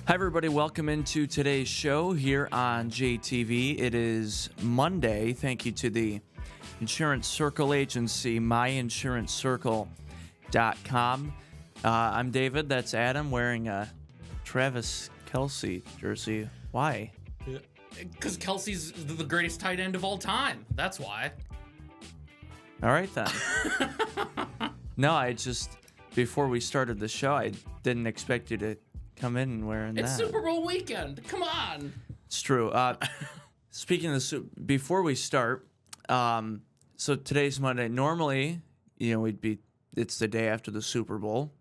Hi, everybody. Welcome into today's show here on JTV. It is Monday. Thank you to the Insurance Circle agency, myInsuranceCircle.com. I'm David. That's Adam wearing a Travis Kelce jersey. Why? Because Kelsey's the greatest tight end of all time. That's why. All right, then. No, before we started the show, I didn't expect you to come in wearing that. It's Super Bowl weekend. Come on. It's true. Speaking of before we start, so today's Monday. Normally, it's the day after the Super Bowl.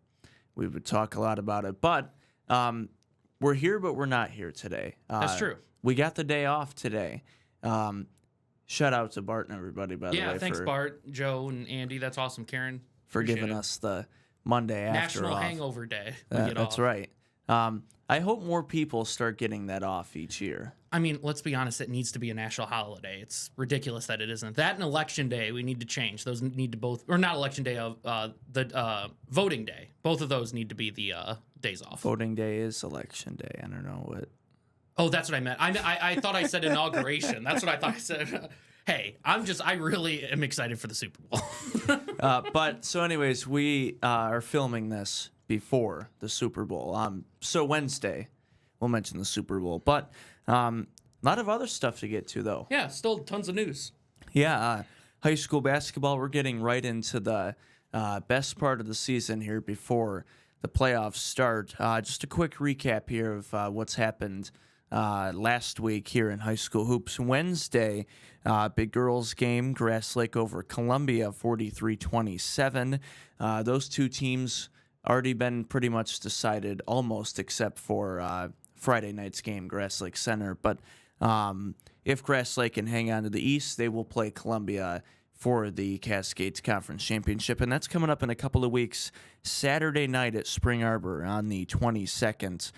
We would talk a lot about it, but we're here, but we're not here today. That's true. We got the day off today. Shout out to Bart and everybody, by the way. Yeah, thanks, Bart, Joe, and Andy. That's awesome. Karen, for giving us the Monday after National off. Hangover Day. That's right. I hope more people start getting that off each year. I mean, let's be honest, it needs to be a national holiday. It's ridiculous that it isn't. That and Election Day, we need to change. Those need to both, or not Election Day, the Voting Day. Both of those need to be the days off. Voting Day is Election Day. I don't know what. Oh, that's what I meant. I thought I said inauguration. That's what I thought I said. Hey, I really am excited for the Super Bowl. But so anyways, we are filming this before the Super Bowl. So Wednesday, we'll mention the Super Bowl. But a lot of other stuff to get to, though. Yeah, still tons of news. Yeah, high school basketball, we're getting right into the best part of the season here before the playoffs start. Just a quick recap here of what's happened last week here in high school hoops. Wednesday, big girls game, Grass Lake over Columbia, 43-27. Those two teams already been pretty much decided, almost, except for Friday night's game, Grass Lake Center. But if Grass Lake can hang on to the East, they will play Columbia for the Cascades Conference Championship, and that's coming up in a couple of weeks, Saturday night at Spring Arbor on the 22nd.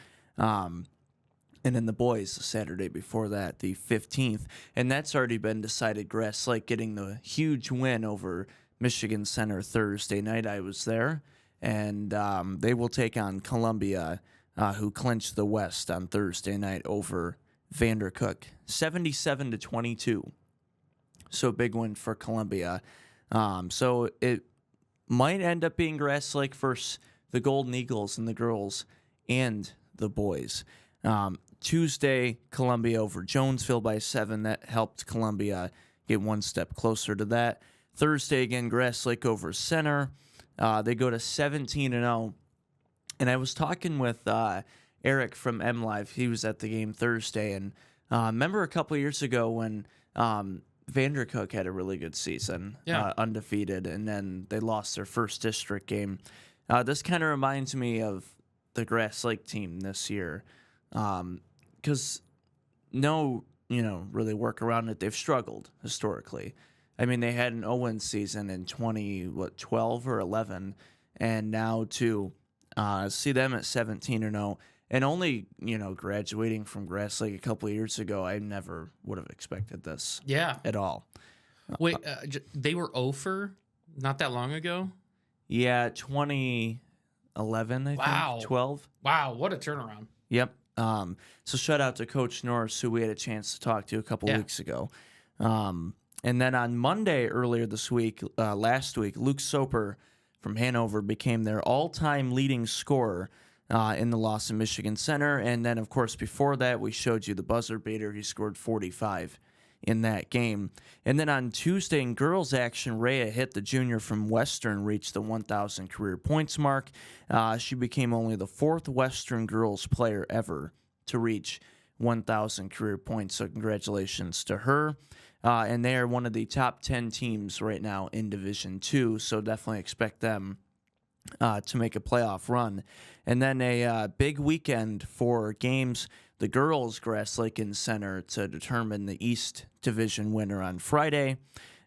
And then the boys, the Saturday before that, the 15th. And that's already been decided, Grass Lake getting the huge win over Michigan Center Thursday night. I was there. And they will take on Columbia, who clinched the West on Thursday night over Vandercook, 77-22. So big win for Columbia. So it might end up being Grass Lake versus the Golden Eagles and the girls and the boys. Tuesday, Columbia over Jonesville by 7. That helped Columbia get one step closer to that. Thursday again, Grass Lake over Center. They go to 17-0. And I was talking with Eric from MLive. He was at the game Thursday. And remember a couple years ago when Vandercook had a really good season, undefeated, and then they lost their first district game. This kind of reminds me of the Grass Lake team this year. Because really work around it. They've struggled historically. I mean, they had an 0-win season in 12 or 11, and now to see them at 17-0, and only graduating from Grass Lake a couple of years ago, I never would have expected this. At all. Wait, they were 0 not that long ago. Yeah, 2011, I think. 12. Wow, what a turnaround. Yep. So shout out to Coach Norris, who we had a chance to talk to a couple weeks ago. And then on Monday earlier this week, last week, Luke Soper from Hanover became their all-time leading scorer in the loss in Michigan Center. And then, of course, before that, we showed you the buzzer beater. He scored 45 in that game. And then on Tuesday in girls action, Rhea Hitt, the junior from Western, reached the 1,000 career points mark. She became only the 4th Western girls player ever to reach 1,000 career points. So congratulations to her. And they are one of the top 10 teams right now in Division II, so definitely expect them to make a playoff run. And then a big weekend for games. The girls, Grass Lake and Center, to determine the East Division winner on Friday,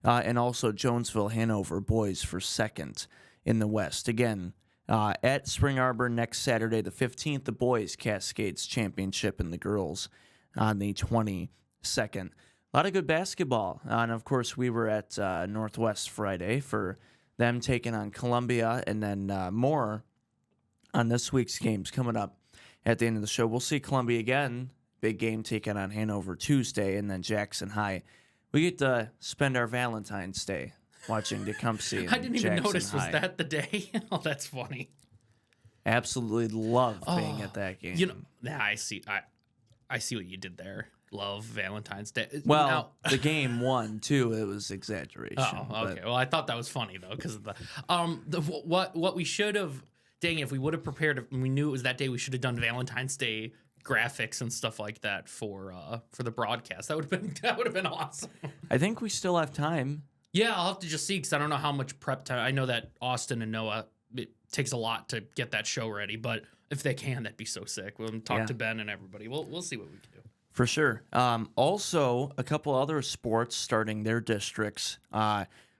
and also Jonesville Hanover boys for second in the West. Again, at Spring Arbor next Saturday, the 15th, the boys Cascades Championship, and the girls on the 22nd. A lot of good basketball. And of course, we were at Northwest Friday for them taking on Columbia, and then more on this week's games coming up at the end of the show. We'll see Columbia again. Big game taking on Hanover Tuesday, and then Jackson High. We get to spend our Valentine's Day watching Tecumseh and I didn't even Jackson notice. High. Was that the day? Oh, that's funny. Absolutely love being at that game. You know, I see. I see what you did there. Love Valentine's Day. Well, the game won too. It was exaggeration. Oh, okay. Well, I thought that was funny though, because of what we should have. Dang, if we would have prepared, we knew it was that day. We should have done Valentine's Day graphics and stuff like that for the broadcast. That would have been awesome. I think we still have time. Yeah, I'll have to just see because I don't know how much prep time. I know that Austin and Noah, it takes a lot to get that show ready, but if they can, that'd be so sick. We'll talk to Ben and everybody. We'll see what we can do. For sure. Also, a couple other sports starting their districts.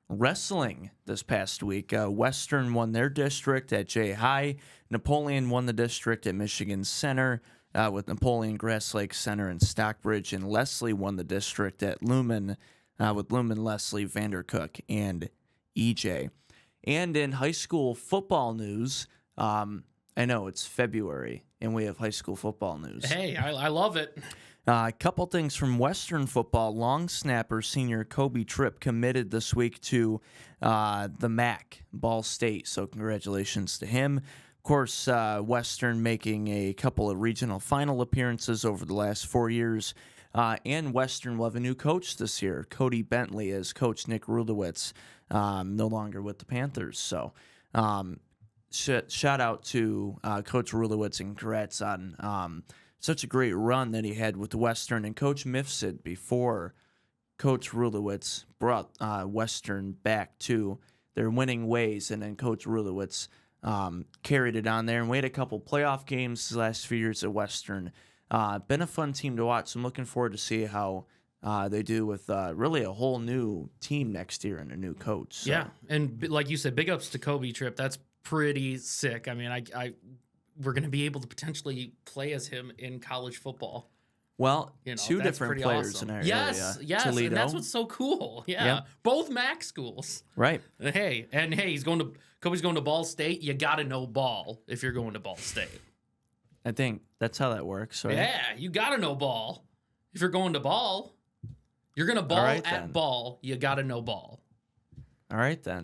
Wrestling this past week. Western won their district at Jay High. Napoleon won the district at Michigan Center with Napoleon Grass Lake Center and Stockbridge. And Leslie won the district at Lumen with Lumen, Leslie, Vandercook, and EJ. And in high school football news, I know it's February and we have high school football news. Hey, I love it. A couple things from Western football. Long snapper senior Kobe Tripp committed this week to the MAC, Ball State. So congratulations to him. Of course, Western making a couple of regional final appearances over the last 4 years. And Western will have a new coach this year. Cody Bentley as coach Nick Rudowitz, no longer with the Panthers. So shout out to Coach Rudowitz and congrats on such a great run that he had with Western. And Coach Mifsud, before Coach Rulowitz brought Western back to their winning ways, and then Coach Rulowitz carried it on there. And we had a couple playoff games the last few years at Western. Been a fun team to watch. So I'm looking forward to see how they do with really a whole new team next year and a new coach. So. Yeah, and like you said, big ups to Kobe Tripp. That's pretty sick. I mean, we're going to be able to potentially play as him in college football. Well, You know, two that's different pretty players awesome. in our Yes, area. yes, Toledo. and that's what's so cool. Yeah, Yep. both MAC schools. Right. Hey, Kobe's going to Ball State. You got to know ball if you're going to Ball State. I think that's how that works, right? Yeah, you got to know ball if you're going to ball. You're going to ball right, at then. ball. You got to know ball. All right, then.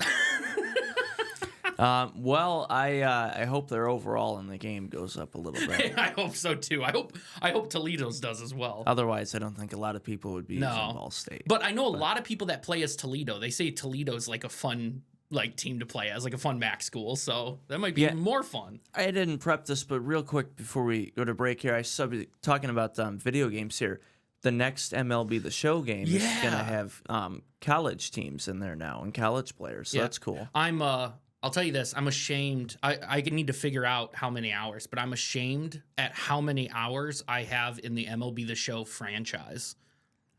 Well, I hope their overall in the game goes up a little bit. I hope so too. I hope Toledo's does as well. Otherwise, I don't think a lot of people would be No. using Ball State. But I know a lot of people that play as Toledo. They say Toledo's like a fun team to play as, like a fun MAC school. So that might be even more fun. I didn't prep this, but real quick before we go to break here, talking about video games here. The next MLB The Show game is going to have college teams in there now and college players. So that's cool. I'll tell you this. I'm ashamed. I need to figure out how many hours, but I'm ashamed at how many hours I have in the MLB The Show franchise.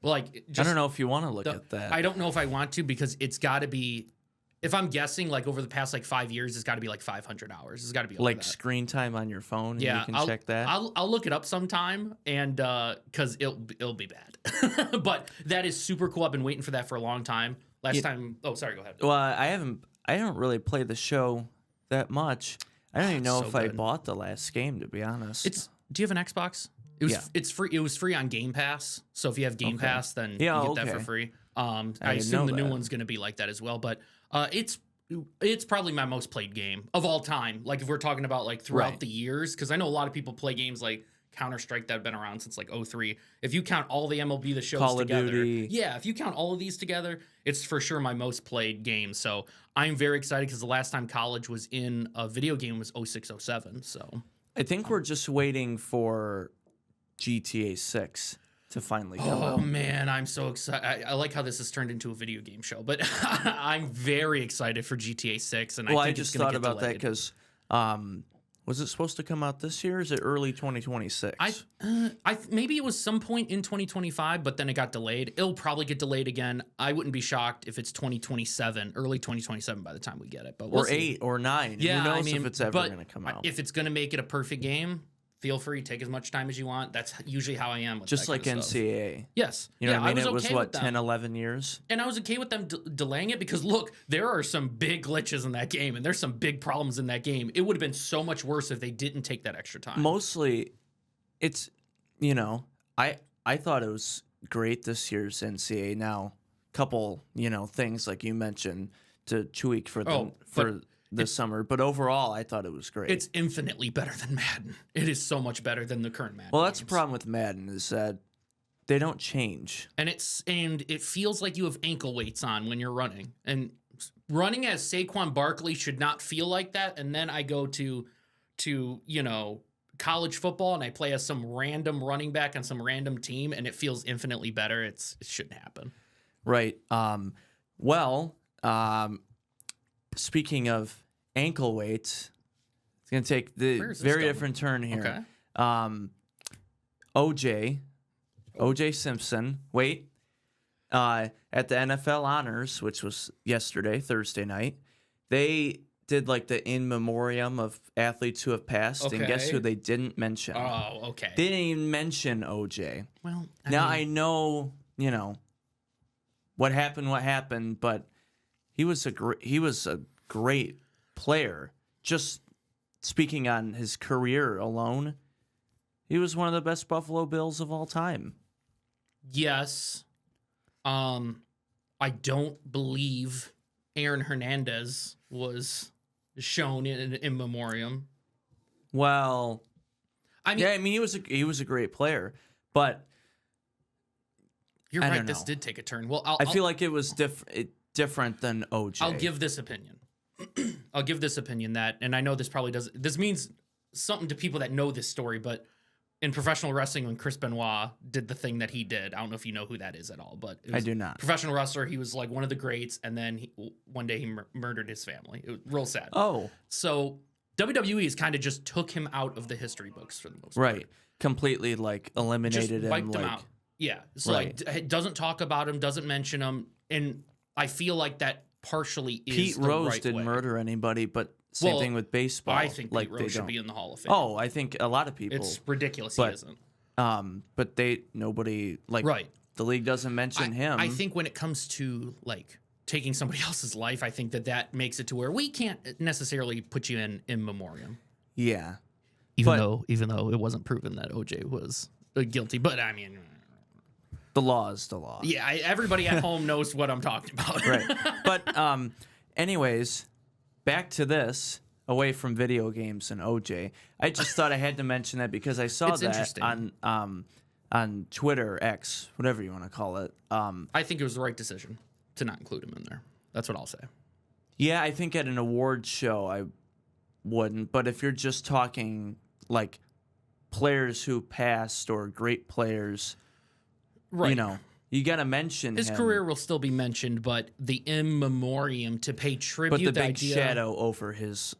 Like, I don't know if you want to look at that. I don't know if I want to because it's got to be. If I'm guessing, like over the past 5 years, it's got to be 500 hours. It's got to be like that. screen time on your phone. Yeah, you can check that. I'll look it up sometime, and because it'll be bad. But that is super cool. I've been waiting for that for a long time. Last time. Oh, sorry. Go ahead. Well, I don't really play the show that much. I don't even know so if I good. bought the last game, to be honest. Do you have an Xbox? It's free. It was free on Game Pass. So if you have Game Pass, then you get that for free. I assume the new one's going to be like that as well. But it's probably my most played game of all time. Like if we're talking about throughout the years, because I know a lot of people play games like Counter-Strike that have been around since 03. If you count all the MLB The Shows Call of together, Duty. yeah, if you count all of these together, it's for sure my most played game. So I'm very excited because the last time college was in a video game was 06-07. So I think we're just waiting for GTA 6 to finally come oh out. man, I'm so excited. I like how this has turned into a video game show, but I'm very excited for GTA 6. And I just thought about that because was it supposed to come out this year? Or is it early 2026? Maybe it was some point in 2025, but then it got delayed. It'll probably get delayed again. I wouldn't be shocked if it's 2027, early 2027 by the time we get it. But we'll or see. 8 or 9. Yeah, Who knows if it's ever but going to come out? if it's going to make it a perfect game, feel free, take as much time as you want. That's usually how I am with Just that like kind of stuff. NCAA. Yes. You know yeah, what I mean? was It was, okay what, with them. 10, 11 years? And I was okay with them delaying it because, look, there are some big glitches in that game, and there's some big problems in that game. It would have been so much worse if they didn't take that extra time. Mostly, it's, you know, I thought it was great this year's NCAA. Now, couple, things like you mentioned to tweak for the summer. But overall, I thought it was great. It's infinitely better than Madden. It is so much better than the current Madden. Well, that's the games. problem with Madden is that they don't change. And it feels like you have ankle weights on when you're running. And running as Saquon Barkley should not feel like that. And then I go to college football and I play as some random running back on some random team and it feels infinitely better. It shouldn't happen. Right. Speaking of ankle weights, it's going to take the very different turn here. Okay. OJ Simpson, at the NFL Honors, which was Thursday night, they did like the in memoriam of athletes who have passed, and guess who they didn't mention? Oh, okay. They didn't even mention OJ. Well, I know, what happened, but he was a great player. Just speaking on his career alone, he was one of the best Buffalo Bills of all time. Yes. I don't believe Aaron Hernandez was shown in memoriam. Well, I mean, he was a great player, but you're right. This did take a turn. Well, I feel like it was different than OJ. I'll give this opinion. I'll give this opinion that, and I know this probably doesn't. This means something to people that know this story, but in professional wrestling, when Chris Benoit did the thing that he did, I don't know if you know who that is at all, but I do not. Professional wrestler, he was like one of the greats, and then one day he murdered his family. It was real sad. Oh, so WWE has kind of just took him out of the history books for the most part. Right, completely like eliminated him, wiped him out. Yeah, so like doesn't talk about him, doesn't mention him, and I feel like that partially is Pete the Rose right didn't way. murder anybody, but same thing with baseball. I think like Pete Rose should be in the Hall of Fame. Oh, I think a lot of people. It's ridiculous but, he isn't. But nobody the league doesn't mention him. I think when it comes to like taking somebody else's life, I think that makes it to where we can't necessarily put you in memoriam. Yeah, even though it wasn't proven that OJ was guilty, but I mean, the law is the law. Yeah, everybody at home knows what I'm talking about. Right. But anyways, back to this, away from video games and OJ. I just thought I had to mention that because I saw that on Twitter, X, whatever you want to call it. I think it was the right decision to not include him in there. That's what I'll say. Yeah, I think at an awards show I wouldn't, but if you're just talking like players who passed or great players, right. You got to mention his him. career will still be mentioned, but the in memoriam to pay tribute. But the big shadow over his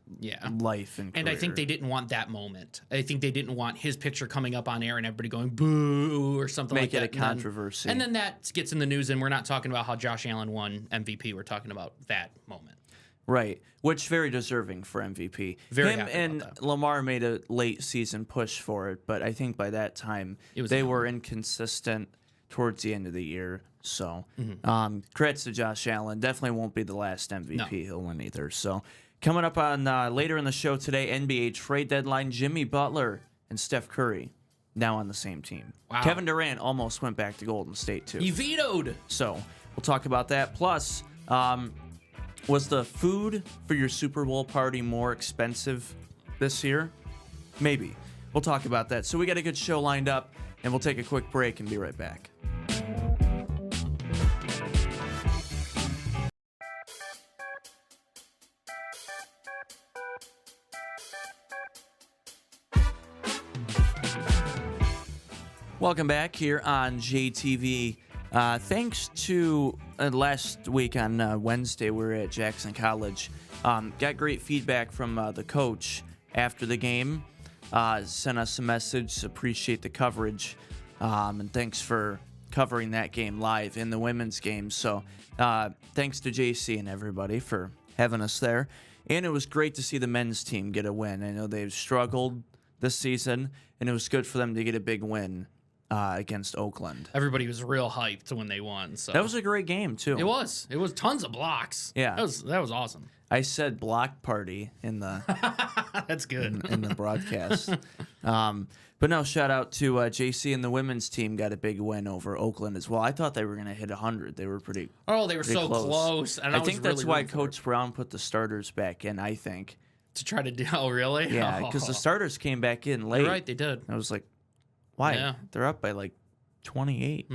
life and career. And I think they didn't want that moment. I think they didn't want his picture coming up on air and everybody going boo or something like that. Make it a controversy. And then that gets in the news, and we're not talking about how Josh Allen won MVP. We're talking about that moment. Right, which very deserving for MVP. Very Him happy and about that. Lamar made a late season push for it, but I think by that time they were inconsistent towards the end of the year. So, credits to Josh Allen. Definitely won't be the last MVP he'll win either. So, coming up on later in the show today, NBA trade deadline, Jimmy Butler and Steph Curry now on the same team. Wow. Kevin Durant almost went back to Golden State too. He vetoed. So, we'll talk about that. Plus, was the food for your Super Bowl party more expensive this year? Maybe. We'll talk about that. So we got a good show lined up, and we'll take a quick break and be right back. Welcome back here on JTV. Thanks to last week on Wednesday, we were at Jackson College. Got great feedback from the coach after the game. Sent us a message, appreciate the coverage, and thanks for covering that game live in the women's game. So thanks to JC and everybody for having us there. And it was great to see the men's team get a win. I know they've struggled this season, and it was good for them to get a big win against Oakland. Everybody was real hyped when they won. So That was a great game, too. It was tons of blocks. Yeah. That was awesome. I said block party in the That's good. in the broadcast. But no, shout out to JC and the women's team got a big win over Oakland as well. I thought they were going to hit 100. They were pretty They were pretty so close. And I think that's really why rooting for Coach Brown put the starters back in, I think. to try to do. Oh, really? Yeah, because the starters came back in late. You're right, they did. I was like, why? Yeah. They're up by like 28.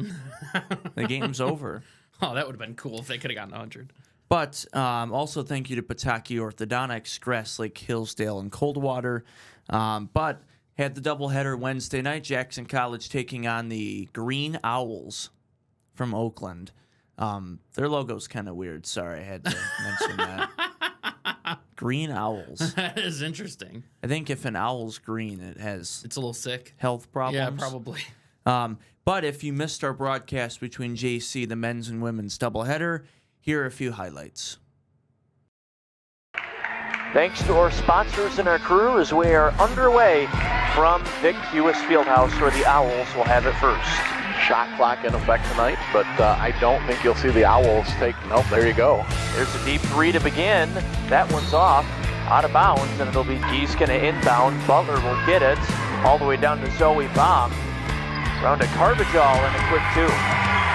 The game's over. Oh, that would have been cool if they could have gotten 100. But also thank you to Pataki Orthodontics, Grass Lake, Hillsdale, and Coldwater. But had the doubleheader Wednesday night. Jackson College taking on the Green Owls from Oakland. Their logo's kind of weird. Sorry, I had to mention that. Green Owls. That is interesting. I think if an owl's green, it has It's a little sick. health problems. Yeah, probably. But if you missed our broadcast between JC, the men's and women's doubleheader, here are a few highlights. Thanks to our sponsors and our crew as we are underway from Vic Hewis Fieldhouse, where the Owls will have it first. Shot clock in effect tonight, but I don't think you'll see the Owls take. Nope, there you go. There's a deep three to begin. That one's off, out of bounds, and it'll be Gee's going to inbound. Butler will get it all the way down to Zoe Baum. Round to Carbajal and a quick two.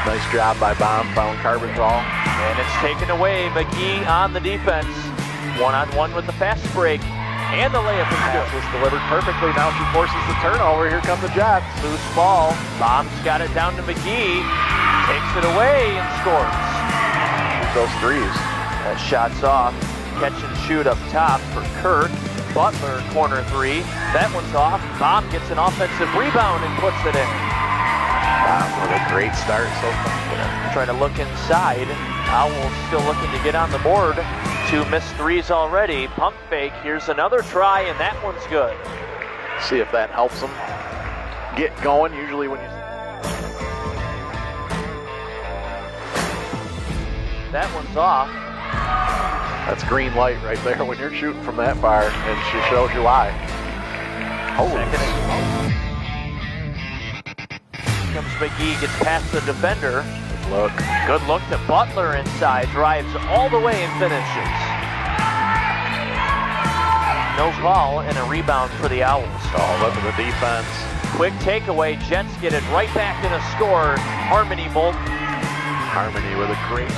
Nice job by Baum, found Carbajal. And it's taken away. McGee on the defense. One-on-one with the fast break. And the layup is good. Pass was delivered perfectly. Now she forces the turnover. Here come the Jets. Loose ball. Baum's got it down to McGee. Takes it away and scores. Shoot those threes. That shot's off. Catch and shoot up top for Kirk. Butler, corner three. That one's off. Baum gets an offensive rebound and puts it in. Wow, what a great start so far. Trying to look inside. Owls still looking to get on the board. 2 missed threes already. Pump fake. Here's another try, and that one's good. See if that helps them get going. Usually when you... That one's off. That's green light right there when you're shooting from that far, and she shows you why. Comes McGee, gets past the defender. Look. Good look to Butler inside, drives all the way and finishes. No call and a rebound for the Owls. Oh, look at the defense. Quick takeaway, Jets get it right back in a score. Harmony Moulton. Harmony with a great...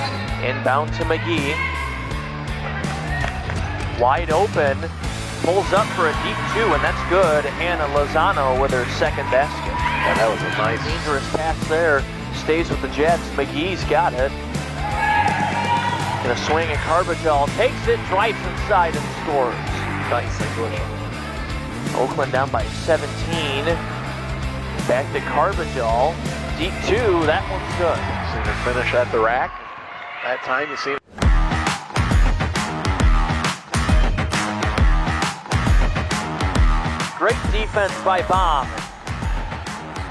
Inbound to McGee. Wide open, pulls up for a deep two, and that's good. Hannah Lozano with her second basket. Yeah, that was a nice... Dangerous pass there. Stays with the Jets. McGee's got it. Gonna swing at Carbajal. Takes it, drives inside, and scores. Nice English. Oakland down by 17. Back to Carbajal. Deep two. That one's good. Seen her finish at the rack. That time you see... Great defense by Baum.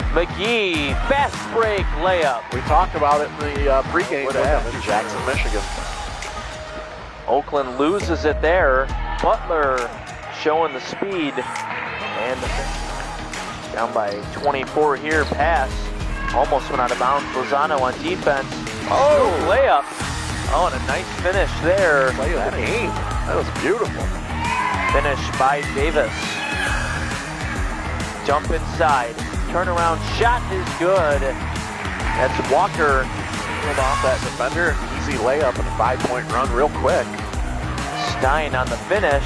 McGee, fast break layup. We talked about it in the pregame in Jackson, Michigan. Oakland loses it there. Butler showing the speed. And down by 24 here. Pass. Almost went out of bounds. Lozano on defense. Oh, layup. Oh, and a nice finish there. Play of the game. That was beautiful. Finish by Davis. Jump inside. Turnaround shot is good. That's Walker. Pulled off that defender. Easy layup and a 5-point run real quick. Stein on the finish.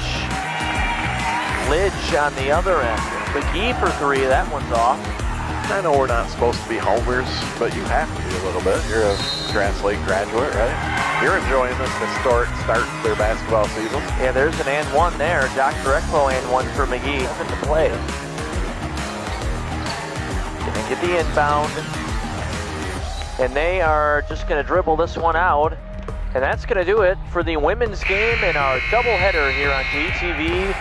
Lidge on the other end. McGee for three. That one's off. I know we're not supposed to be homers, but you have to be a little bit. You're a Grass Lake graduate, right? You're enjoying this historic start to their basketball season. Yeah, there's an and one there. Dr. Ekpo and one for McGee. Nothing to play. Gonna get the inbound. And they are just gonna dribble this one out. And that's gonna do it for the women's game in our doubleheader here on JTV.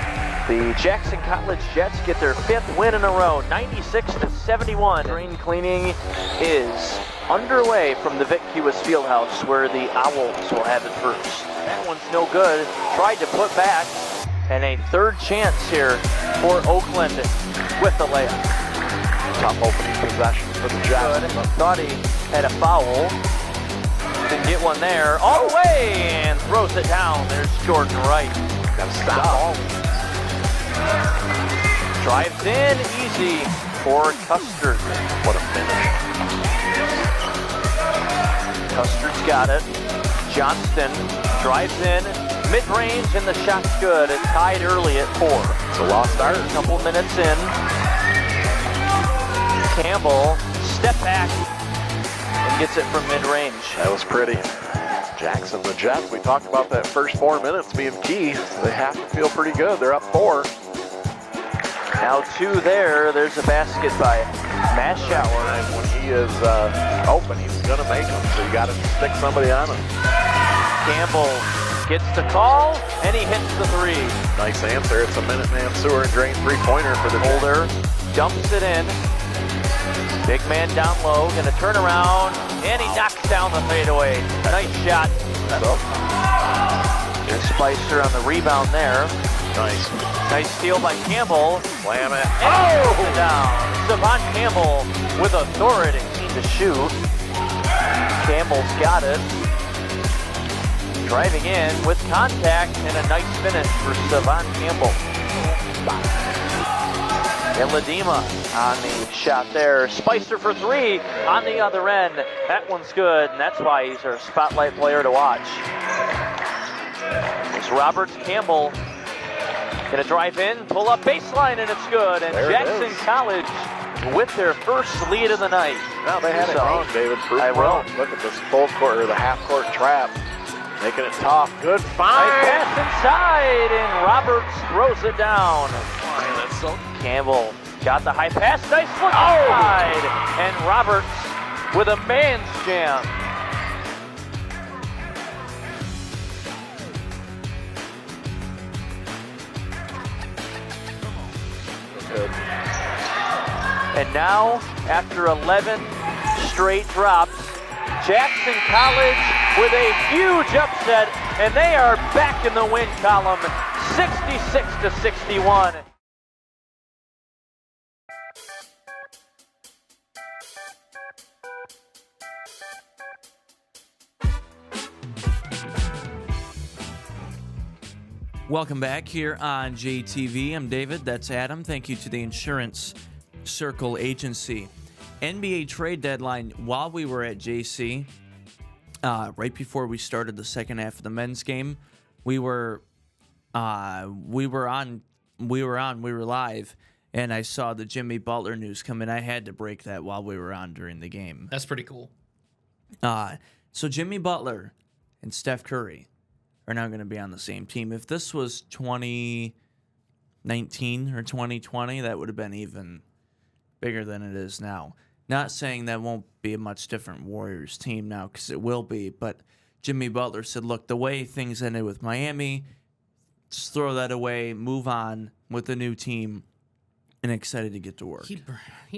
The Jackson College Jets get their 5th win in a row, 96-71. Drain cleaning is underway from the Vic Hewis Fieldhouse, where the Owls will have it first. That one's no good. Tried to put back, And a third chance here for Oakland with the layup. Tough opening possession for the Jets. Good. Thought he had a foul. Didn't get one there. All the way and throws it down. There's Jordan Wright. Got to stop. Drives in easy for Custard. What a finish. Custard's got it. Johnston drives in. Mid-range and the shot's good. It's tied early at 4. It's a lost start. A couple minutes in. Campbell, step back, and gets it from mid-range. That was pretty. Jackson, the Jets, we talked about that first 4 minutes being key. They have to feel pretty good. They're up 4. Now 2 there. There's a basket by Maschauer. And when he is open, he's going to make them. So you got to stick somebody on him. Campbell gets the call, and he hits the 3. Nice answer. It's a Minuteman sewer and drain three-pointer for the Holder dumps it in. Big man down low, gonna turn around, and he knocks down the fadeaway. Nice shot. There's Spicer on the rebound there. Nice. Nice steal by Campbell. Slam it. And he puts it down. Savon Campbell with authority to shoot. Campbell's got it. Driving in with contact and a nice finish for Savon Campbell. And Ledema on the shot there. Spicer for 3 on the other end. That one's good, and that's why he's our spotlight player to watch. It's Roberts Campbell. Gonna drive in, pull up baseline, and it's good. And there Jackson College with their first lead of the night. No, they had it wrong, David. Prove I will. Look at this full court or the half court trap. Making it tough. Good find. Nice pass inside, and Roberts throws it down. Man, that's so Campbell got the high pass. Nice look inside. And Roberts with a man's jam. good. And now, after 11 straight drops, Jackson College with a huge upset, and they are back in the win column, 66-61. Welcome back here on JTV. I'm David. That's Adam. Thank you to the Insurance Circle Agency. NBA trade deadline while we were at JC, right before we started the second half of the men's game, we were live, and I saw the Jimmy Butler news come in. I had to break that while we were on during the game. That's pretty cool. So Jimmy Butler and Steph Curry are now going to be on the same team. If this was 2019 or 2020, that would have been even bigger than it is now. Not saying that won't be a much different Warriors team now, because it will be, but Jimmy Butler said, look, the way things ended with Miami, just throw that away, move on with the new team, and excited to get to work. He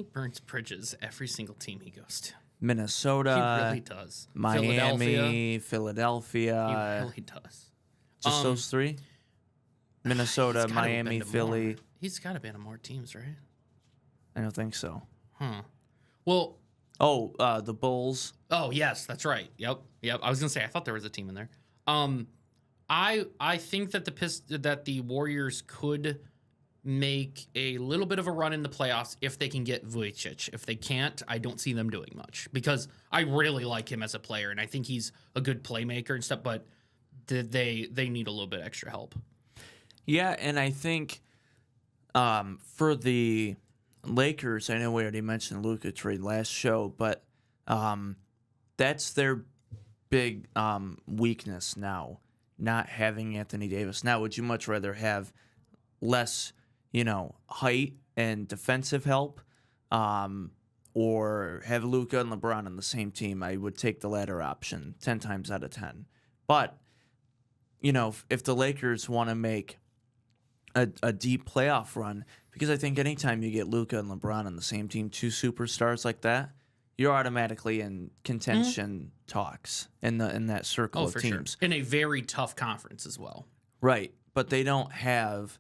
burns bridges every single team he goes to. Minnesota, He really does. Miami, Philadelphia. He really does. Just those three? Minnesota, He's gotta have Miami, been to Philly. more. He's got to be on more teams, right? I don't think so. Well, the Bulls. oh yes, that's right. Yep. I was gonna say I thought there was a team in there. I think that the Warriors could make a little bit of a run in the playoffs if they can get Vujicic. If they can't, I don't see them doing much, because I really like him as a player and I think he's a good playmaker and stuff. But they need a little bit extra help. Yeah, and I think for the Lakers, I know we already mentioned Luka trade last show, but that's their big weakness now, not having Anthony Davis. Now, would you much rather have less, height and defensive help, or have Luka and LeBron on the same team? I would take the latter option 10 times out of 10. But, if the Lakers want to make a deep playoff run, because I think anytime you get Luka and LeBron on the same team, two superstars like that, you're automatically in contention talks in that circle of for teams. sure. In a very tough conference as well. Right. but they don't have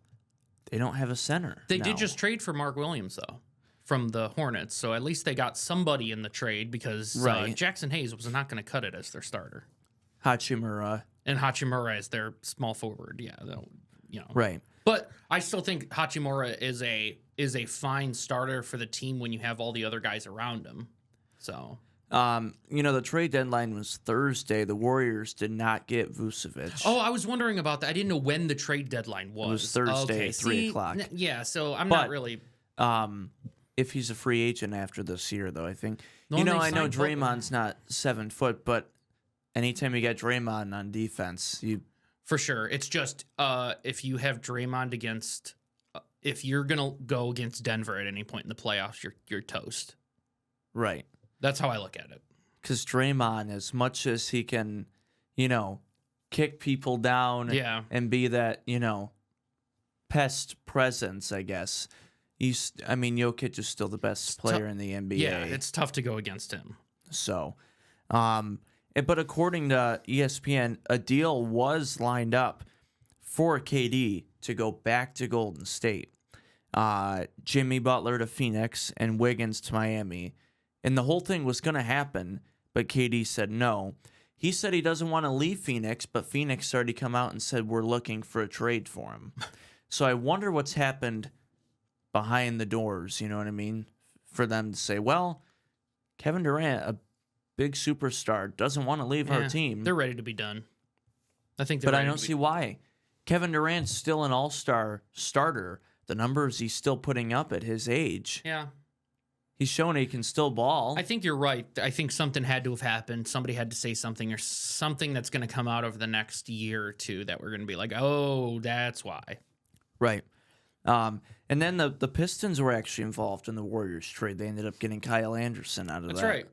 a center. They now. did just trade for Mark Williams, though, from the Hornets. So at least they got somebody in the trade because Right. Jackson Hayes was not going to cut it as their starter. Hachimura. And Hachimura as their small forward. Yeah, you know. Right. But I still think Hachimura is a fine starter for the team when you have all the other guys around him. So The trade deadline was Thursday. The Warriors did not get Vucevic. Oh, I was wondering about that. I didn't know when the trade deadline was. It was Thursday Okay, at 3 see, o'clock. Yeah, so I'm But- not really. If he's a free agent after this year, though, I think. No, I know they signed Butler. Draymond's not 7 foot, but anytime you get Draymond on defense, For sure. It's just if you have Draymond against, if you're going to go against Denver at any point in the playoffs, you're toast. right. That's how I look at it. Because Draymond, as much as he can, kick people down Yeah. and be that, pest presence, I guess. Jokic is still the best player in the NBA. Yeah, it's tough to go against him. So, but according to ESPN, a deal was lined up for KD to go back to Golden State. Jimmy Butler to Phoenix and Wiggins to Miami. And the whole thing was going to happen, but KD said no. He said he doesn't want to leave Phoenix, but Phoenix already come out and said we're looking for a trade for him. So I wonder what's happened behind the doors, you know what I mean? For them to say, well, Kevin Durant, a big superstar, doesn't want to leave our team. They're ready to be done. I think they're But I ready don't to be see why. Kevin Durant's still an all-star starter. The numbers he's still putting up at his age. Yeah. He's shown he can still ball. I think you're right. I think something had to have happened. Somebody had to say something or something that's going to come out over the next year or two that we're going to be like, oh, that's why. Right. And then the Pistons were actually involved in the Warriors trade. They ended up getting Kyle Anderson out of That's that. right.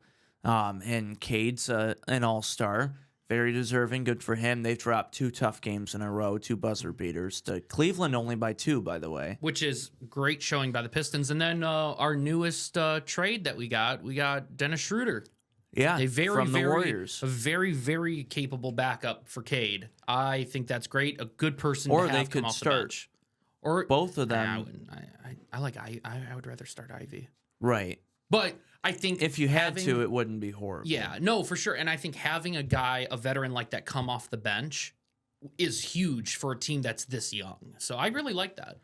And Cade's an all-star. Very deserving. Good for him. They've dropped 2 tough games in a row, 2 buzzer beaters. To Cleveland only by 2, by the way. Which is great showing by the Pistons. And then our newest trade that we got Dennis Schroeder. Yeah, A very, from the very, Warriors. a very, very capable backup for Cade. I think that's great. A good person Or to they have come could off start the bench. Or both of them. I wouldn't. I would rather start Ivy. Right. But I think If you had having- to, it wouldn't be horrible. Yeah, no, for sure. And I think having a veteran like that come off the bench is huge for a team that's this young. So I really like that.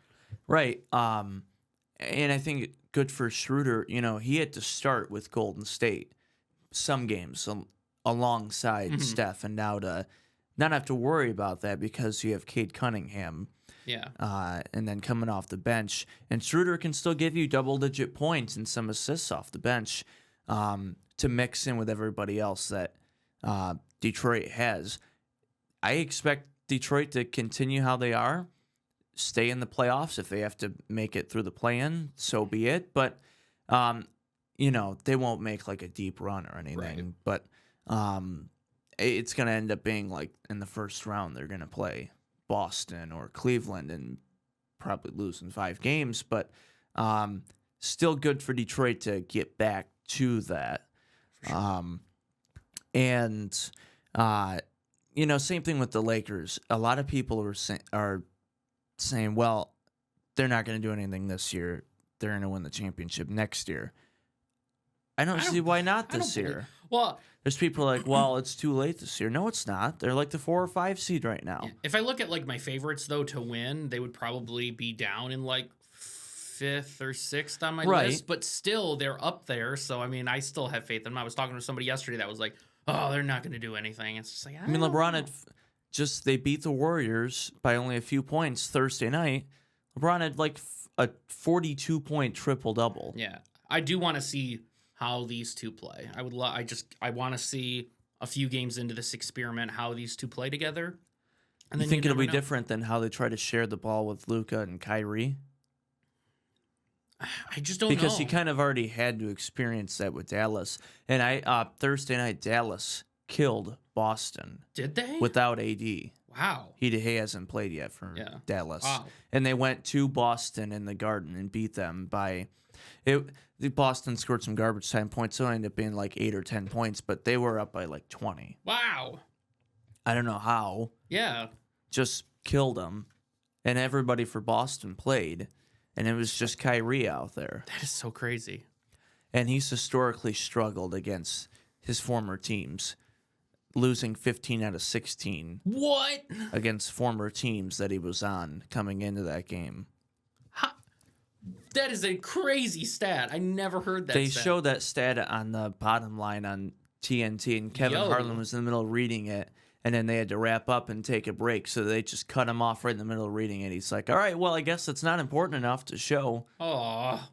Right. And I think good for Schroeder. He had to start with Golden State some games alongside Steph, and now to not have to worry about that because you have Cade Cunningham. Yeah. And then coming off the bench. And Schroeder can still give you double-digit points and some assists off the bench to mix in with everybody else that Detroit has. I expect Detroit to continue how they are, stay in the playoffs. If they have to make it through the play-in, so be it. But, they won't make like a deep run or anything. Right. But it's going to end up being like in the first round they're going to play Boston or Cleveland and probably lose in 5 games, but still good for Detroit to get back to that. Sure. Same thing with the Lakers. A lot of people are saying, well, they're not going to do anything this year. They're going to win the championship next year. I don't see why not this year. Well, There's people like, well, it's too late this year. No, it's not. They're like the 4 or 5 seed right now. if I look at like my favorites though to win, they would probably be down in like 5th or 6th on my list, but still they're up there. So I mean, I still have faith in them. I was talking to somebody yesterday that was like, "Oh, they're not going to do anything." It's just like I mean, LeBron had they beat the Warriors by only a few points Thursday night. LeBron had like a 42-point triple-double. Yeah, I do want to see how these two play. I want to see a few games into this experiment how these two play together. And You then think it'll never be know. different than how they try to share the ball with Luka and Kyrie? I just don't Because know. he kind of already had to experience that with Dallas. And Thursday night, Dallas killed Boston Did they? without AD. Wow. He hasn't played yet for Dallas. Wow. And they went to Boston in the Garden and beat them by it. Boston scored some garbage time points, so it ended up being like 8 or 10 points, but they were up by like 20. Wow. I don't know how. Yeah. Just killed them. and everybody for Boston played, and it was just Kyrie out there. That is so crazy. And he's historically struggled against his former teams, losing 15 out of 16 What? against former teams that he was on coming into that game. That is a crazy stat. I never heard that They stat. showed that stat on the bottom line on TNT, and Kevin Harlan was in the middle of reading it, and then they had to wrap up and take a break, so they just cut him off right in the middle of reading it. He's like, all right, well, I guess it's not important enough to show. Oh,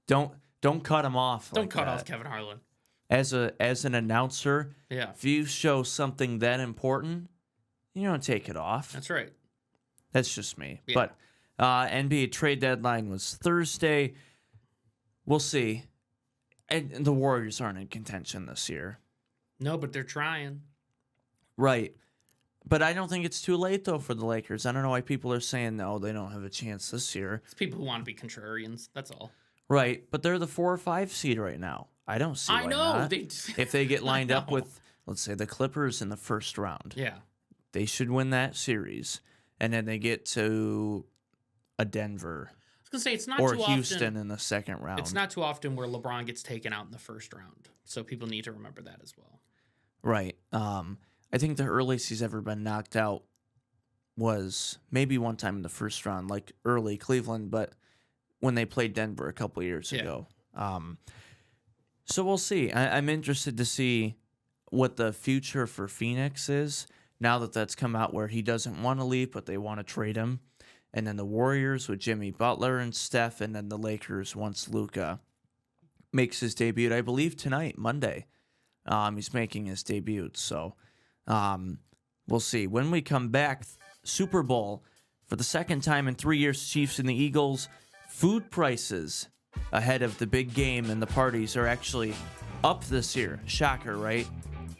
Don't cut him off. don't like cut that. off Kevin Harlan. As an announcer, Yeah, if you show something that important, you don't take it off. that's right. That's just me. Yeah. But NBA trade deadline was Thursday. We'll see. And the Warriors aren't in contention this year. No, but they're trying. Right. But I don't think it's too late, though, for the Lakers. I don't know why people are saying, no, they don't have a chance this year. It's people who want to be contrarians. That's all. Right. But they're the 4 or 5 seed right now. I don't see why I know. not. If they get lined up with, let's say, the Clippers in the first round, Yeah. they should win that series. And then they get to a Denver I was gonna say it's not or too Houston often. in the second round. It's not too often where LeBron gets taken out in the first round, so people need to remember that as well. Right. I think the earliest he's ever been knocked out was maybe one time in the first round, like early Cleveland, but when they played Denver a couple years ago. So we'll see. I'm interested to see what the future for Phoenix is now that that's come out where he doesn't want to leave, but they want to trade him. And then the Warriors with Jimmy Butler and Steph, and then the Lakers once Luka makes his debut, I believe tonight, Monday. He's making his debut. So we'll see. When we come back, Super Bowl for the second time in 3 years, Chiefs and the Eagles. Food prices ahead of the big game and the parties are actually up this year. Shocker, right?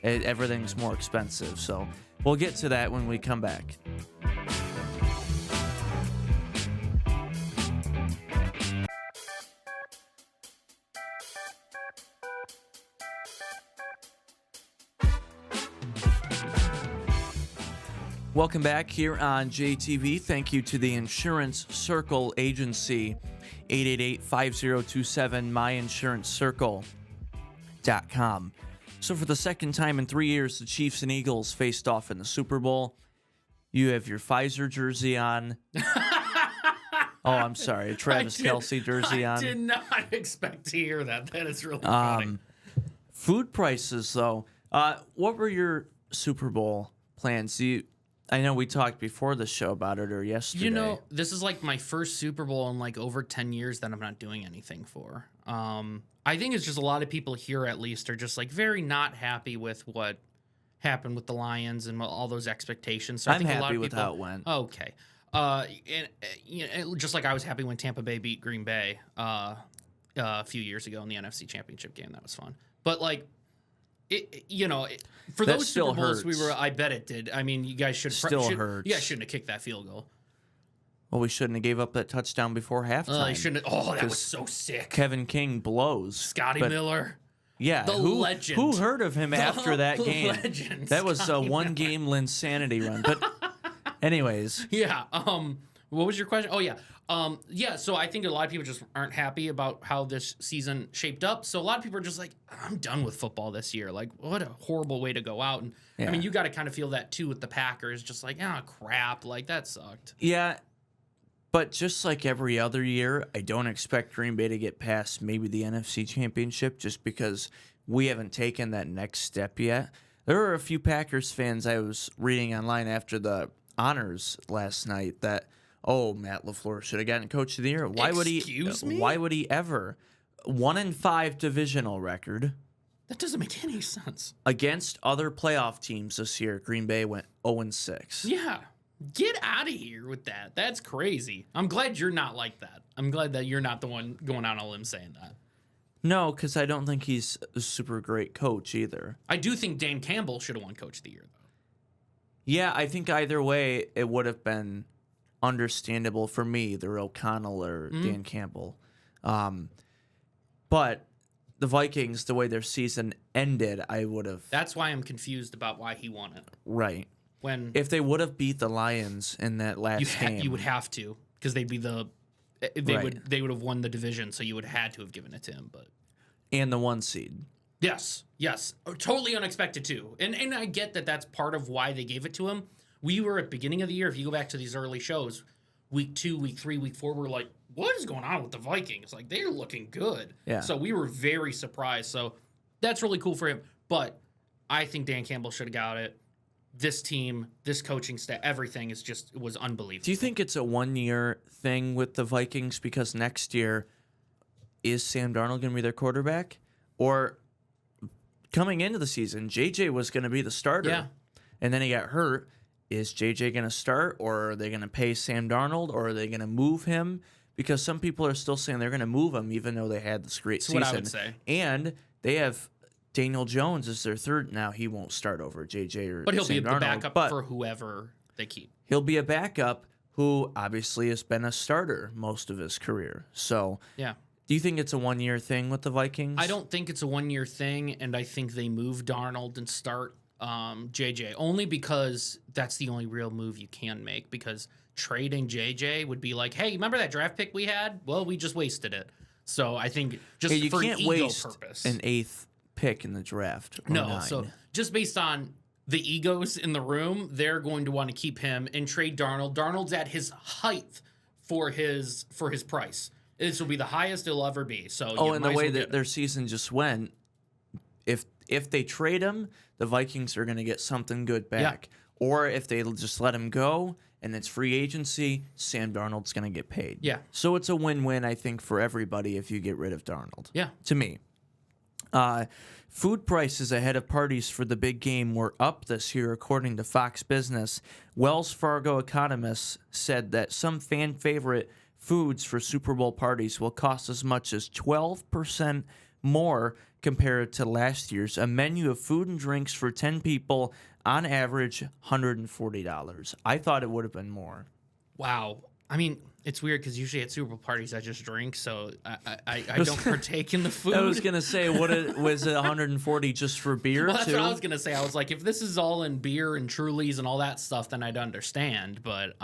Everything's more expensive. So we'll get to that when we come back. Welcome back here on JTV. Thank you to the Insurance Circle Agency, 888-5027, myinsuranccircle.com. So for the second time in 3 years, the Chiefs and Eagles faced off in the Super Bowl. You have your Pfizer jersey on. Oh, I'm sorry, a Travis Kelce jersey on. I did not expect to hear that. That is really funny. Food prices, though. What were your Super Bowl plans? I know we talked before the show about it or yesterday. You know, this is like my first Super Bowl in like over 10 years that I'm not doing anything for. I think it's just a lot of people here at least are just like very not happy with what happened with the Lions and all those expectations. So I I'm think a happy lot of with people, how it went. Okay. Just like I was happy when Tampa Bay beat Green Bay a few years ago in the NFC Championship game. That was fun. But like, for That those still Super Bowls, hurts. I bet it did. I mean, you guys should Still hurts. You guys shouldn't have kicked that field goal. Well, we shouldn't have gave up that touchdown before halftime. You shouldn't. That was 'Cause so sick. Kevin King blows. Scotty but Miller. Yeah, The legend. Who heard of him after that game? legend, That was a Scotty one-game Linsanity run. But anyways, Yeah. What was your question? Oh, yeah. So I think a lot of people just aren't happy about how this season shaped up. So a lot of people are just like, I'm done with football this year. Like, what a horrible way to go out. And Yeah. I mean, you got to kind of feel that too with the Packers. Just like, crap. Like, that sucked. yeah. But just like every other year, I don't expect Green Bay to get past maybe the NFC Championship just because we haven't taken that next step yet. There were a few Packers fans I was reading online after the honors last night that, Matt LaFleur should have gotten Coach of the Year. Why would he? Excuse me? Why would he ever? 1-5 divisional record That doesn't make any sense. against other playoff teams this year. Green Bay went 0-6. Yeah. Get out of here with that. That's crazy. I'm glad you're not like that. I'm glad that you're not the one going out on a limb saying that. No, because I don't think he's a super great coach either. I do think Dan Campbell should have won Coach of the Year, though. Yeah, I think either way it would have been understandable for me, either O'Connell or Dan Campbell. But the Vikings, the way their season ended, I would have. That's why I'm confused about why he won it. Right. when If they would have beat the Lions in that last game, you would have to, because they'd be they would have won the division, so you would have had to have given it to him. But and the 1 seed. yes, totally unexpected too, and I get that that's part of why they gave it to him. We were at the beginning of the year. If you go back to these early shows, week 2, week 3, week 4, we're like, what is going on with the Vikings? Like, they're looking good. Yeah. So we were very surprised. So that's really cool for him. But I think Dan Campbell should have got it. This team, this coaching staff, everything was unbelievable. Do you think it's a 1-year thing with the Vikings because next year is Sam Darnold going to be their quarterback? Or coming into the season, JJ was going to be the starter. Yeah. And then he got hurt. Is JJ going to start, or are they going to pay Sam Darnold, or are they going to move him? Because some people are still saying they're going to move him, even though they had this great season. That's what I would say. And they have Daniel Jones as their third. Now he won't start over JJ or But he'll Sam be the Darnold, backup but for whoever they keep. he'll be a backup who obviously has been a starter most of his career. So Yeah. do you think it's a 1-year thing with the Vikings? I don't think it's a 1-year thing, and I think they move Darnold and start JJ only because that's the only real move you can make, because trading JJ would be like, hey, remember that draft pick we had? Well, we just wasted it. So I think just Hey, you for can't an ego waste purpose. an 8th pick in the draft. Or No, 9. so just based on the egos in the room, they're going to want to keep him and trade Darnold. Darnold's at his height for his price. This will be the highest it'll ever be. So and the way that their season just went, if they trade him, the Vikings are going to get something good back. Or if they just let him go and it's free agency, Sam Darnold's going to get paid. Yeah. So it's a win-win, I think, for everybody if you get rid of Darnold. Yeah. To me. Food prices ahead of parties for the big game were up this year, according to Fox Business. Wells Fargo economists said that some fan favorite foods for Super Bowl parties will cost as much as 12% more compared to last year's. A menu of food and drinks for 10 people, on average, $140. I thought it would have been more. Wow. I mean, it's weird because usually at Super Bowl parties I just drink, so I don't partake in the food. I was gonna say, was it 140 just for beer? Well, that's too? what I was gonna say. I was like, if this is all in beer and Trulies and all that stuff, then I'd understand. But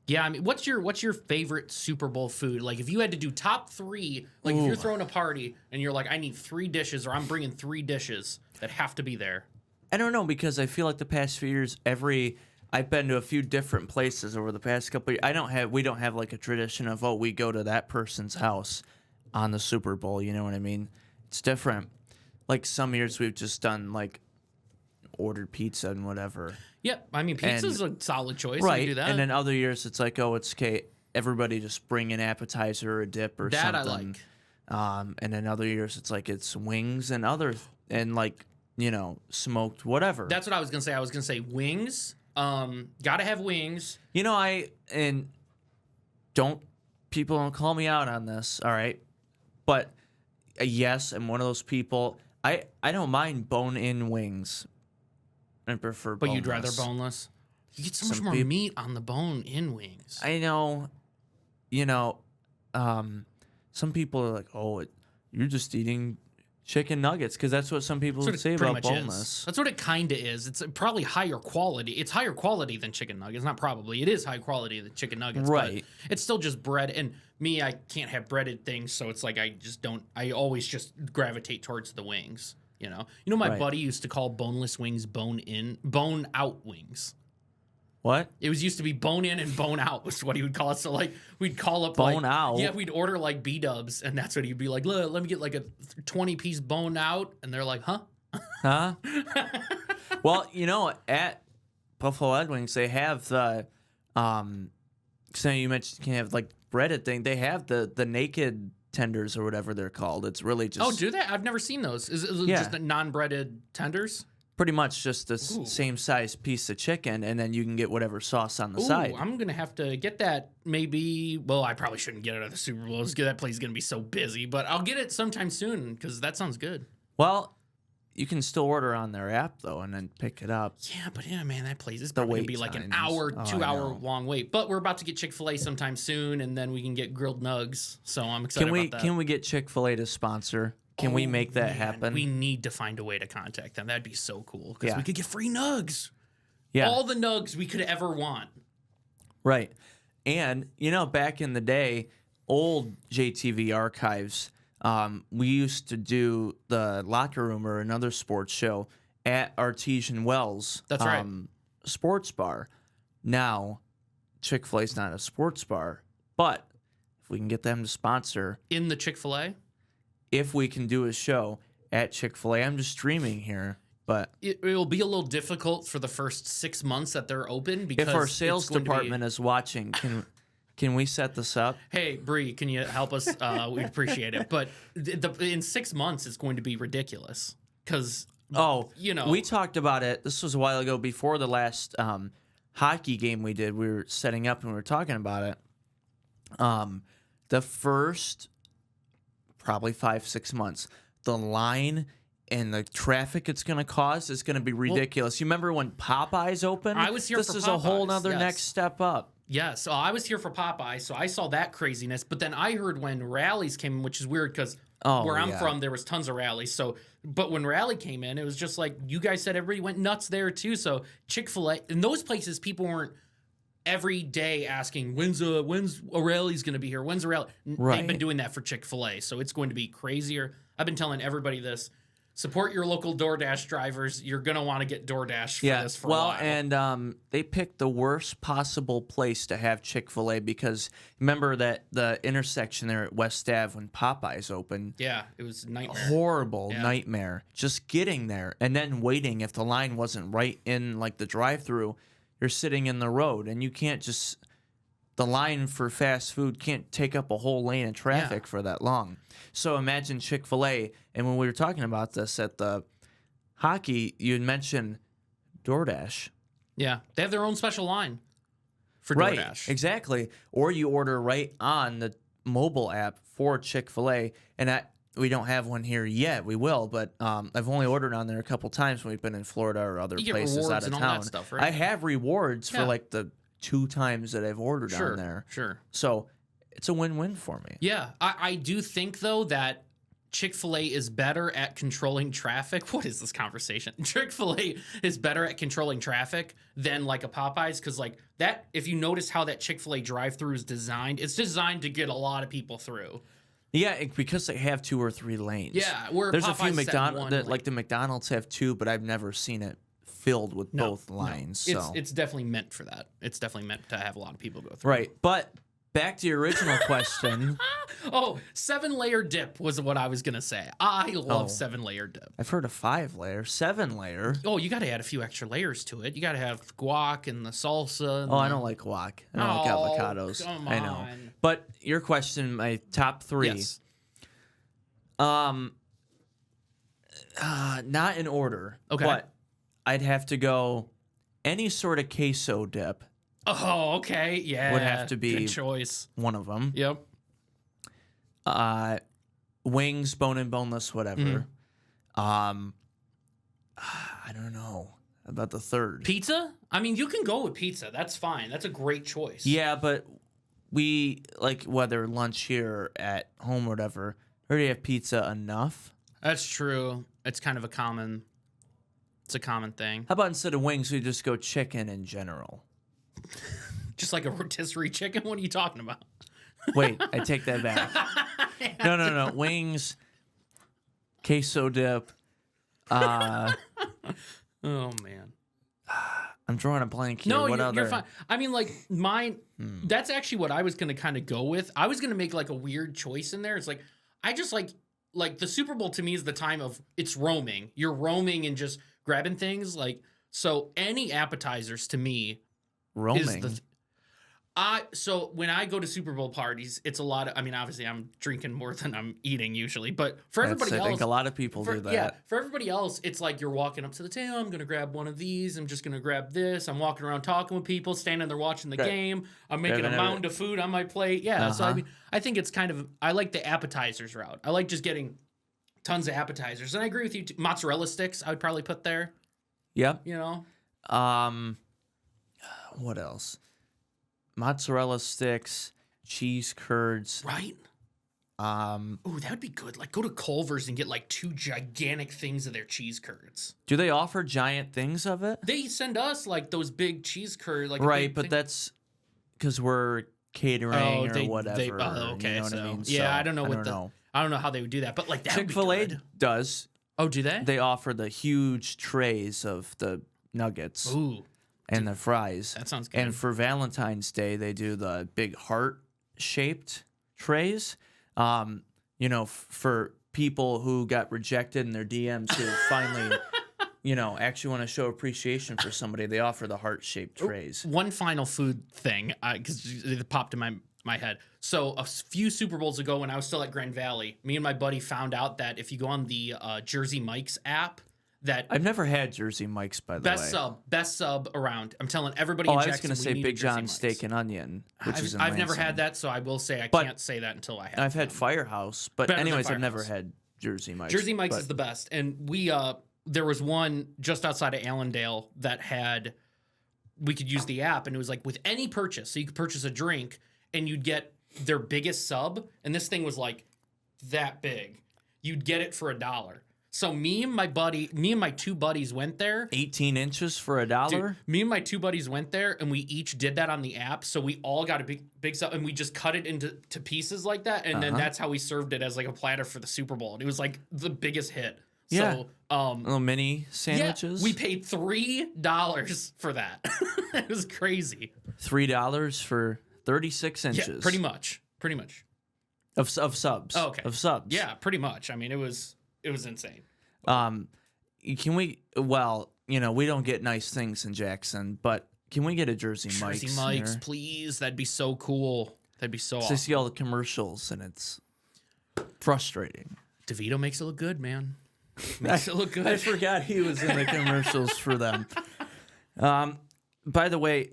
yeah, I mean, what's your favorite Super Bowl food? Like, if you had to do top 3, like if you're throwing a party and you're like, I need 3 dishes, or I'm bringing 3 dishes that have to be there. I don't know, because I feel like the past few years, I've been to a few different places over the past couple of years. We don't have like a tradition of, we go to that person's house on the Super Bowl. You know what I mean? It's different. Like some years we've just done like ordered pizza and whatever. Yep. I mean, pizza's a solid choice. Right. You do that. And then other years it's like, it's okay. Everybody just bring an appetizer or a dip or that something. I like. And then other years it's like it's wings and smoked whatever. That's what I was gonna say. I was gonna say wings. Gotta have wings. People don't call me out on this, all right? But yes, I'm one of those people. I don't mind bone-in wings. I prefer But boneless. you'd rather boneless? You get so much Some more peop- meat on the bone in wings. I know, some people are like, you're just eating chicken nuggets, because that's what some people That's what would say it pretty about much boneless. is. That's what it kind of is. It's probably higher quality. It's higher quality than chicken nuggets. Not probably. It is high quality than chicken nuggets. Right. But it's still just bread. And me, I can't have breaded things, so it's like I always just gravitate towards the wings. My Right. buddy used to call boneless wings bone out wings. What? It used to be bone in and bone out was what he would call it. So like we'd call up Bone out? Yeah, we'd order like B-dubs, and that's what he'd be like, let me get like a 20-piece bone out, and they're like, huh? Huh? Well, at Buffalo Wild Wings, they have the, so you mentioned you can have like breaded thing. They have the naked tenders or whatever they're called. It's really just. Oh, do they? I've never seen those. Is it just non-breaded tenders? Pretty much just the Ooh. same size piece of chicken, and then you can get whatever sauce on the Ooh, side. I'm gonna have to get that. Maybe. Well, I probably shouldn't get it at the Super Bowl. That place is gonna be so busy. But I'll get it sometime soon because that sounds good. Well, you can still order on their app though, and then pick it up. Yeah, but man, that place is probably gonna wait be like an times. hour, Oh, 2 I hour know. long wait. But we're about to get Chick-fil-A sometime soon, and then we can get grilled nugs. So I'm excited about that. Can we get Chick-fil-A to sponsor? Can we make that Man, happen? We need to find a way to contact them. That'd be so cool because Yeah. we could get free nugs. Yeah. All the nugs we could ever want. Right. And, back in the day, old JTV archives, we used to do the locker room or another sports show at Artesian Wells. That's right. Sports bar. Now, Chick-fil-A's not a sports bar, but if we can get them to sponsor, In the Chick-fil-A? if we can do a show at Chick-fil-A, I'm just dreaming here, but It will be a little difficult for the first 6 months that they're open because if our it's sales going to be- department is watching, can we set this up? Hey, Bree, can you help us? We'd appreciate it. But in 6 months, it's going to be ridiculous because Oh, you know. we talked about it. This was a while ago before the last hockey game we did. We were setting up and we were talking about it. The first probably 5-6 months, the line and the traffic it's going to cause is going to be ridiculous. You remember when Popeyes opened? I was here This for is a whole Popeyes, nother yes. next step up. Yeah, so I was here for Popeye, so I saw that craziness. But then I heard when rallies came in, which is weird because where I'm yeah. from, there was tons of rallies. So, but when rally came in, it was just like you guys said, everybody went nuts there too. So Chick-fil-A in those places, people weren't every day asking when's a rally's going to be here. When's a rally? Right. They've been doing that for Chick-fil-A, so it's going to be crazier. I've been telling everybody this. Support your local DoorDash drivers. You're going to want to get DoorDash for this for a while. And they picked the worst possible place to have Chick-fil-A because remember that the intersection there at West Ave when Popeyes opened, Yeah, it was a nightmare. horrible Yeah. nightmare. Just getting there and then waiting if the line wasn't right in like the drive-through, you're sitting in the road and you can't just the line for fast food can't take up a whole lane of traffic for that long. So imagine Chick-fil-A, and when we were talking about this at the hockey, you had mentioned DoorDash. Yeah, they have their own special line for Right, DoorDash. exactly. Or you order right on the mobile app for Chick-fil-A, and we don't have one here yet. We will, but I've only ordered on there a couple times when we've been in Florida or other You get places rewards out of and all town. that stuff, right? I have rewards Yeah. for like the 2 times that I've ordered Sure, on there. sure. So it's a win-win for me. Yeah, I do think though that Chick-fil-A is better at controlling traffic. What is this conversation? Chick-fil-A is better at controlling traffic than like a Popeyes because like that. If you notice how that Chick-fil-A drive-through is designed, it's designed to get a lot of people through. Yeah, because they have 2 or 3 lanes. Yeah, where there's a Popeyes few is at one lane. like the McDonald's have 2, but I've never seen it filled with both lines. No, So it's definitely meant for that. It's definitely meant to have a lot of people go through. right, but back to your original question. Oh, 7-layer dip was what I was gonna say. I love Oh. 7-layer dip. I've heard of 5-layer, 7-layer. Oh, you got to add a few extra layers to it. You got to have guac and the salsa. And Oh, I don't like guac. I don't like Oh, avocados. come I know. on. But your question, my top 3. Yes. Not in order. Okay. But I'd have to go any sort of queso dip, Oh, okay. Yeah. Would have to be- Good choice. one of them. Yep. Wings, bone and boneless, whatever. Mm-hmm. I don't know about the third. Pizza? I mean, you can go with pizza. That's fine. That's a great choice. Yeah, but we like whether lunch here or at home or whatever. Already have pizza enough. That's true. It's kind of a common thing. How about instead of wings, we just go chicken in general? Just like a rotisserie chicken. What are you talking about? Wait, I take that back. No. Wings, queso dip. Oh man. I'm drawing a blank here. No, What you're other? fine. I mean, like mine. That's actually what I was gonna kind of go with. I was gonna make like a weird choice in there. It's like I just like the Super Bowl to me is the time of it's roaming. You're roaming and just grabbing things. Like so, any appetizers to me Roaming. is the. So when I go to Super Bowl parties, it's a lot of. I mean, obviously, I'm drinking more than I'm eating usually, but for everybody I else, think a lot of people do that. yeah, for everybody else, it's like you're walking up to the table. I'm gonna grab one of these. I'm just gonna grab this. I'm walking around talking with people, standing there watching the Right. game. I'm making a Grabbing mound of food on my plate. Yeah, so I Uh-huh. mean, I think it's kind of. I like the appetizers route. I like just getting tons of appetizers, and I agree with you. Mozzarella sticks, I would probably put there. Yep. You know, What else? Mozzarella sticks, cheese curds. right? Ooh, that would be good. Like, go to Culver's and get like 2 gigantic things of their cheese curds. Do they offer giant things of it? They send us like those big cheese curds, like a Right, big but thing. that's because we're catering or whatever. Okay, you know what so I mean? yeah, So, I don't know I don't know how they would do that, but like that would be Chick-fil-A good. does. Oh, do they? They offer the huge trays of the nuggets Ooh, and the fries. that sounds good. And for Valentine's Day, they do the big heart-shaped trays. For people who got rejected in their DMs who finally, actually want to show appreciation for somebody, they offer the heart-shaped trays. One final food thing, because it popped in my head. So a few Super Bowls ago, when I was still at Grand Valley, me and my buddy found out that if you go on the Jersey Mike's app, that I've never had Jersey Mike's, by the way. best sub around. I'm telling everybody. Oh, in I was Jackson, going to we say need a Big Jersey John Mike's. Steak and Onion, which is in I've never Lansing. had that, so I will say I But can't say that until I have. I've had them. Firehouse, but Better than anyways, I've never Firehouse. had Jersey Mike's. Jersey Mike's but is the best, and we there was one just outside of Allendale that had we could use the app, and it was like with any purchase, so you could purchase a drink and you'd get their biggest sub, and this thing was like that big. You'd get it for $1. So me and my 2 buddies went there. 18 inches for $1? Dude, me and my 2 buddies went there, and we each did that on the app. So we all got a big sub, and we just cut it into pieces like that, and then that's how we served it as like a platter for the Super Bowl. And it was like the biggest hit. Yeah. So, Little mini sandwiches? yeah, we paid $3 for that. It was crazy. $3 for 36 inches. Yeah, pretty much. Of subs. Oh, okay. Of subs. Yeah, pretty much. I mean, it was insane. Can we, we don't get nice things in Jackson, but can we get a Jersey Mike's? Jersey Mike's, here? please. That'd be so cool. That'd be so 'Cause awesome. I see all the commercials and it's frustrating. DeVito makes it look good, man. Makes it look good. I forgot he was in the commercials for them. By the way,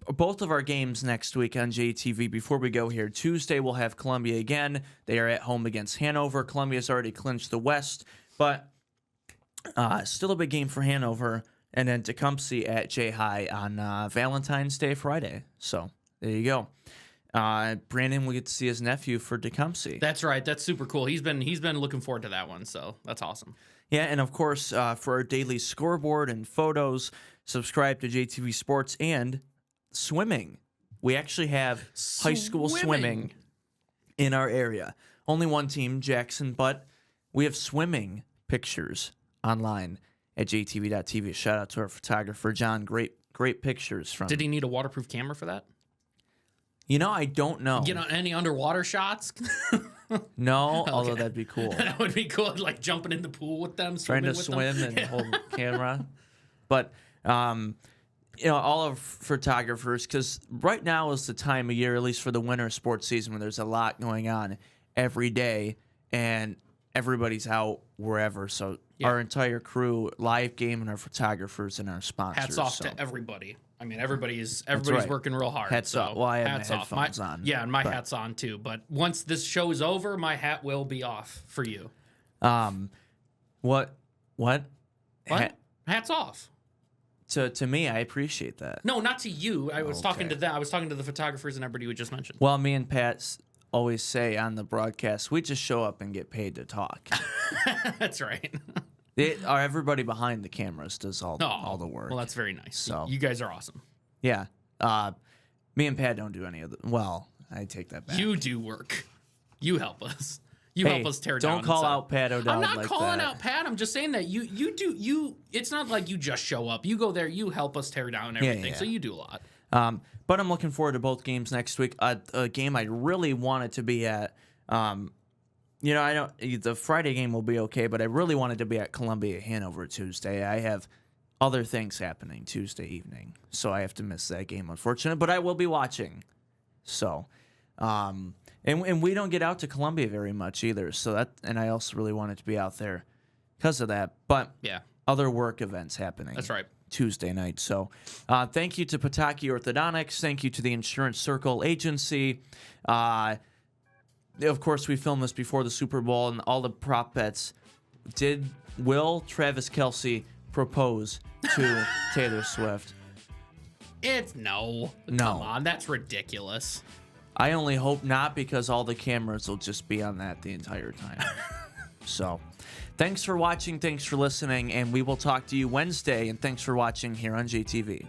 both of our games next week on JTV. Before we go here, Tuesday we'll have Columbia again. They are at home against Hanover. Columbia's already clinched the West, but still a big game for Hanover. And then Tecumseh at J-High on Valentine's Day Friday. So there you go. Brandon will get to see his nephew for Tecumseh. That's right. That's super cool. He's been looking forward to that one. So that's awesome. Yeah, and of course, for our daily scoreboard and photos, subscribe to JTV Sports and swimming. We actually have high school swimming in our area. Only one team, Jackson, but we have swimming pictures online at jtv.tv. Shout out to our photographer, John. Great pictures from. Did he need a waterproof camera for that? I don't know. Get on any underwater shots? No, although that'd be cool. That would be cool, like jumping in the pool with them, Trying to swimming swim with them. and hold the camera. But, all of photographers, because right now is the time of year, at least for the winter sports season, where there's a lot going on every day and everybody's out wherever. So our entire crew, live game, and our photographers and our sponsors. Hats off so. to everybody. I mean, everybody's right. working real hard. Hats so off. Well, I have hats my off. headphones on. Yeah, and my but- hat's on too. But once this show's over, my hat will be off for you. What? What? Hats off. To me, I appreciate that. No, not to you. I was talking Okay. to them. I was talking to the photographers and everybody we just mentioned. Well, me and Pat always say on the broadcast, we just show up and get paid to talk. That's right. Everybody behind the cameras does all the work. Well, that's very nice. So- You guys are awesome. Yeah. Me and Pat don't do any of the. Well, I take that back. You do work. You help us. You help us tear down. Don't call inside. out Pat O'Dowd I'm not like calling that. out Pat. I'm just saying that you do. It's not like you just show up. You go there. You help us tear down everything. yeah. So you do a lot. But I'm looking forward to both games next week. A game I really wanted to be at. I don't. The Friday game will be okay, but I really wanted to be at Columbia Hanover Tuesday. I have other things happening Tuesday evening, so I have to miss that game, unfortunately. But I will be watching. So, and we don't get out to Columbia very much either. So and I also really wanted to be out there because of that. But Yeah, other work events happening. that's right. Tuesday night. So thank you to Pataki Orthodontics. Thank you to the Insurance Circle Agency. Of course, we filmed this before the Super Bowl, and all the prop bets. Will Travis Kelce propose to Taylor Swift? No. No. Come on, that's ridiculous. I only hope not, because all the cameras will just be on that the entire time. So, thanks for watching, thanks for listening, and we will talk to you Wednesday, and thanks for watching here on JTV.